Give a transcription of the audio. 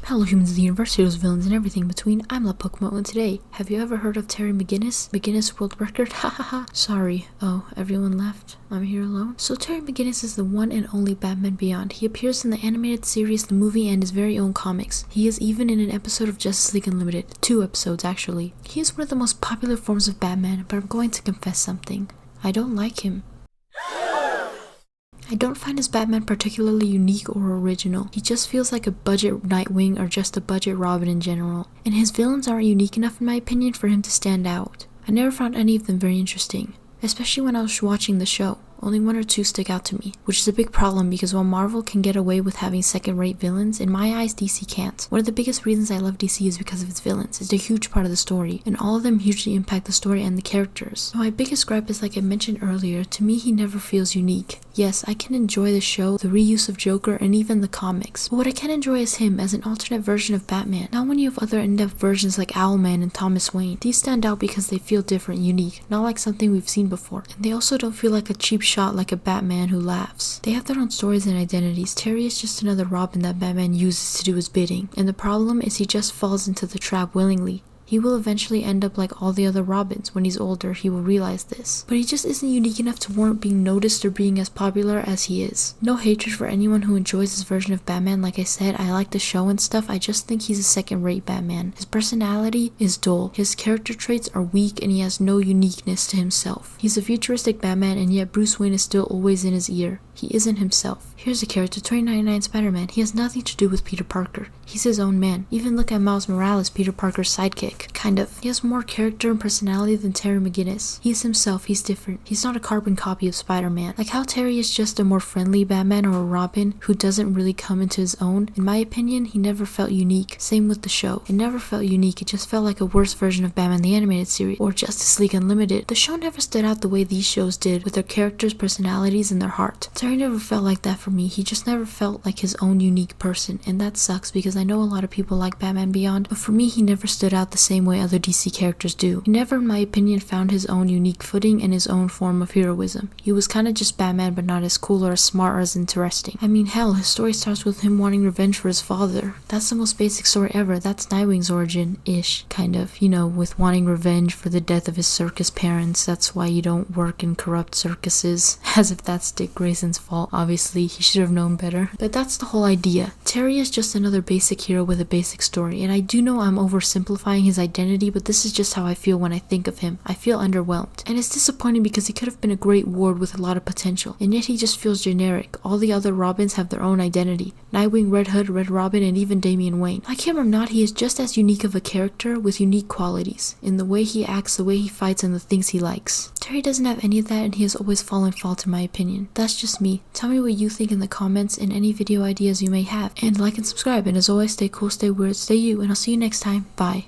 Hello humans of the universe, heroes, villains, and everything in between. I'm LaPokemo, and today, have you ever heard of Terry McGinnis? McGinnis World Record? Hahaha. Sorry. Oh, everyone left? I'm here alone? So Terry McGinnis is the one and only Batman Beyond. He appears in the animated series, the movie, and his very own comics. He is even in an episode of Justice League Unlimited. 2 episodes, actually. He is one of the most popular forms of Batman, but I'm going to confess something. I don't like him. I don't find his Batman particularly unique or original. He just feels like a budget Nightwing or just a budget Robin in general. And his villains aren't unique enough in my opinion for him to stand out. I never found any of them very interesting, especially when I was watching the show. Only 1 or 2 stick out to me, which is a big problem because while Marvel can get away with having second-rate villains, in my eyes DC can't. One of the biggest reasons I love DC is because of its villains. It's a huge part of the story, and all of them hugely impact the story and the characters. So my biggest gripe is, like I mentioned earlier, to me he never feels unique. Yes, I can enjoy the show, the reuse of Joker, and even the comics, but what I can enjoy is him as an alternate version of Batman. Not when you have other in-depth versions like Owlman and Thomas Wayne. These stand out because they feel different, unique, not like something we've seen before. And they also don't feel like a cheap shot like a Batman who laughs. They have their own stories and identities. Terry is just another Robin that Batman uses to do his bidding, and the problem is he just falls into the trap willingly. He will eventually end up like all the other Robins. When he's older, he will realize this. But he just isn't unique enough to warrant being noticed or being as popular as he is. No hatred for anyone who enjoys this version of Batman. Like I said, I like the show and stuff. I just think he's a second-rate Batman. His personality is dull. His character traits are weak and he has no uniqueness to himself. He's a futuristic Batman and yet Bruce Wayne is still always in his ear. He isn't himself. Here's a character, 2099 Spider-Man. He has nothing to do with Peter Parker. He's his own man. Even look at Miles Morales, Peter Parker's sidekick. Kind of. He has more character and personality than Terry McGinnis. He's himself, he's different. He's not a carbon copy of Spider-Man. Like how Terry is just a more friendly Batman or a Robin who doesn't really come into his own. In my opinion, he never felt unique. Same with the show. It never felt unique. It just felt like a worse version of Batman the Animated Series or Justice League Unlimited. The show never stood out the way these shows did with their characters, personalities, and their heart. Terry never felt like that for me. He just never felt like his own unique person, and that sucks because I know a lot of people like Batman Beyond, but for me he never stood out the same way other DC characters do. He never, in my opinion, found his own unique footing and his own form of heroism. He was kinda just Batman, but not as cool or as smart or as interesting. I mean, hell, his story starts with him wanting revenge for his father. That's the most basic story ever. That's Nightwing's origin-ish, kind of, you know, with wanting revenge for the death of his circus parents. That's why you don't work in corrupt circuses, as if that's Dick Grayson's fault. Obviously, he should have known better. But that's the whole idea. Terry is just another basic hero with a basic story, and I do know I'm oversimplifying his identity, but this is just how I feel when I think of him. I feel underwhelmed. And it's disappointing because he could have been a great Ward with a lot of potential, and yet he just feels generic. All the other Robins have their own identity. Nightwing, Red Hood, Red Robin, and even Damian Wayne. Like him or not, he is just as unique of a character with unique qualities, in the way he acts, the way he fights, and the things he likes. Terry doesn't have any of that, and he has always fallen fault in my opinion. That's just me. Tell me what you think in the comments and any video ideas you may have, and like and subscribe, and as always, stay cool, stay weird, stay you, and I'll see you next time. Bye.